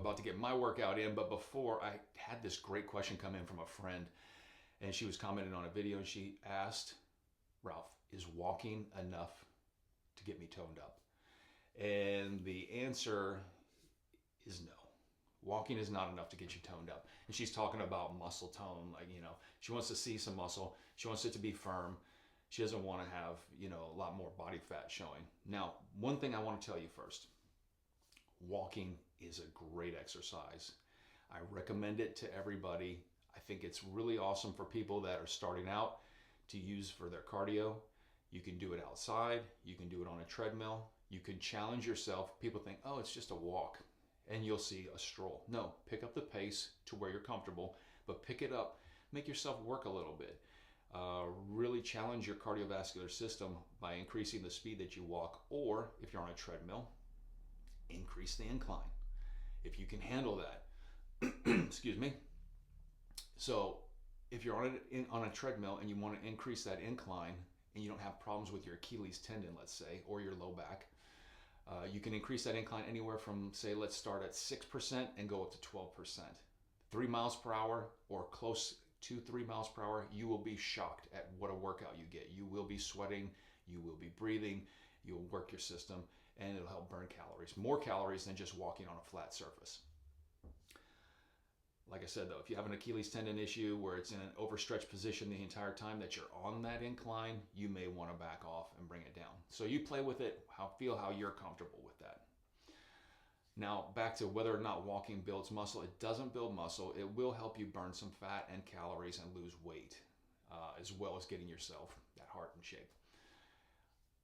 about to get my workout in. But before, I had this great question come in from a friend, and she was commenting on a video, and she asked, Ralph, is walking enough to get me toned up? And the answer is no. Walking is not enough to get you toned up. And she's talking about muscle tone. Like, she wants to see some muscle. She wants it to be firm. She doesn't want to have, a lot more body fat showing. Now, one thing I want to tell you first, walking is a great exercise. I recommend it to everybody. I think it's really awesome for people that are starting out to use for their cardio. You can do it outside. You can do it on a treadmill. You can challenge yourself. People think, oh, it's just a walk, and you'll see a stroll. No, pick up the pace to where you're comfortable, but pick it up. Make yourself work a little bit. Really challenge your cardiovascular system by increasing the speed that you walk, or if you're on a treadmill, increase the incline if you can handle that. Excuse me. So if you're on a treadmill and you want to increase that incline and you don't have problems with your Achilles tendon, let's say, or your low back, you can increase that incline anywhere from, say, let's start at 6% and go up to 12%. 3 miles per hour or close to 3 miles per hour, you will be shocked at what a workout you get. You will be sweating, you will be breathing, you'll work your system, and it'll help burn calories. More calories than just walking on a flat surface. Like I said, though, if you have an Achilles tendon issue where it's in an overstretched position the entire time that you're on that incline, you may want to back off and bring it down. So you play with it, feel how you're comfortable with that. Now, back to whether or not walking builds muscle. It doesn't build muscle. It will help you burn some fat and calories and lose weight, as well as getting yourself that heart in shape.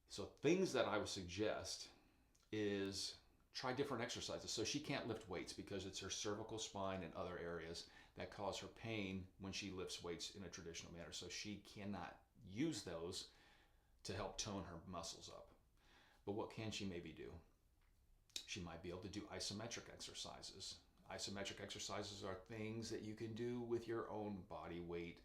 So things that I would suggest is try different exercises. So she can't lift weights because it's her cervical spine and other areas that cause her pain when she lifts weights in a traditional manner. So she cannot use those to help tone her muscles up. But what can she maybe do? She might be able to do isometric exercises. Isometric exercises are things that you can do with your own body weight,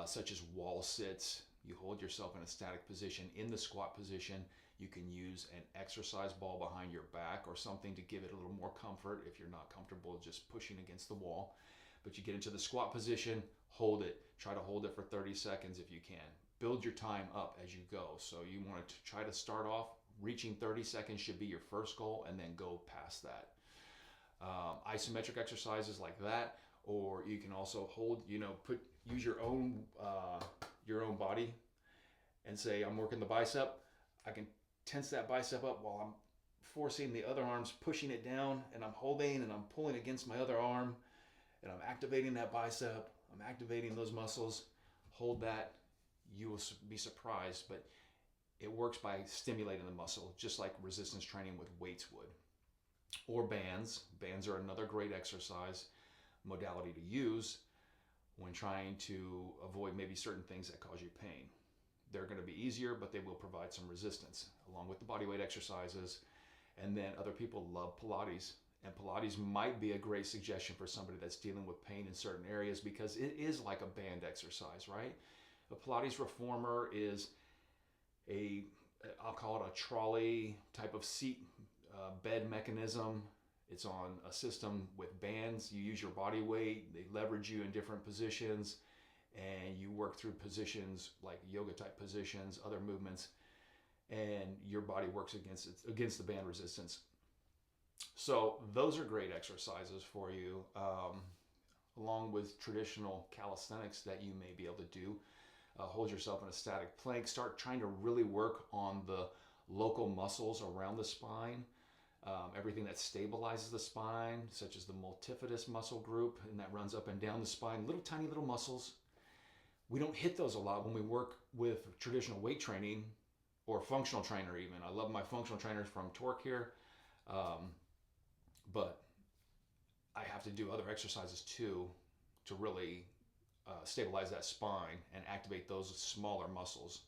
such as wall sits. You hold yourself in a static position. In the squat position, you can use an exercise ball behind your back or something to give it a little more comfort if you're not comfortable just pushing against the wall. But you get into the squat position, hold it. Try to hold it for 30 seconds if you can. Build your time up as you go. So you want to try to start off, reaching 30 seconds should be your first goal, and then go past that. Isometric exercises like that, or you can also hold, use your own body and say, I'm working the bicep. I can tense that bicep up while I'm forcing the other arms, pushing it down, and I'm holding and I'm pulling against my other arm, and I'm activating that bicep. I'm activating those muscles. Hold that. You will be surprised, but it works by stimulating the muscle, just like resistance training with weights would. Or bands. Bands are another great exercise modality to use when trying to avoid maybe certain things that cause you pain. They're going to be easier, but they will provide some resistance along with the bodyweight exercises. And then other people love Pilates, and Pilates might be a great suggestion for somebody that's dealing with pain in certain areas because it is like a band exercise, right? A Pilates reformer is I'll call it a trolley type of seat bed mechanism. It's on a system with bands. You use your body weight. They leverage you in different positions, and you work through positions like yoga type positions, other movements, and your body works against the band resistance. So those are great exercises for you, along with traditional calisthenics that you may be able to do. Hold yourself in a static plank. Start trying to really work on the local muscles around the spine. Everything that stabilizes the spine, such as the multifidus muscle group, and that runs up and down the spine. Tiny little muscles. We don't hit those a lot when we work with traditional weight training or functional trainer even. I love my functional trainers from Torque here. But I have to do other exercises too to really stabilize that spine and activate those smaller muscles.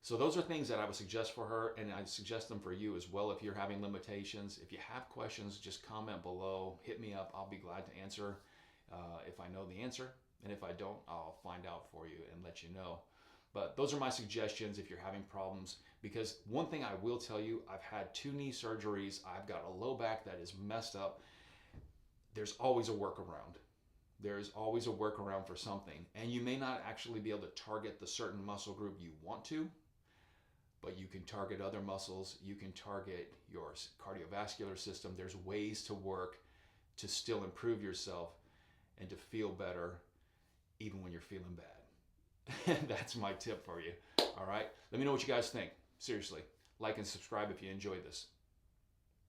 So those are things that I would suggest for her, and I suggest them for you as well if you're having limitations. If you have questions, just comment below, hit me up. I'll be glad to answer if I know the answer, and if I don't, I'll find out for you and let you know. But those are my suggestions if you're having problems, because one thing I will tell you, I've had 2 knee surgeries. I've got a low back that is messed up, there's always a workaround. There's always a workaround for something. And you may not actually be able to target the certain muscle group you want to, but you can target other muscles. You can target your cardiovascular system. There's ways to work to still improve yourself and to feel better even when you're feeling bad. That's my tip for you. All right. Let me know what you guys think. Seriously, like and subscribe if you enjoyed this.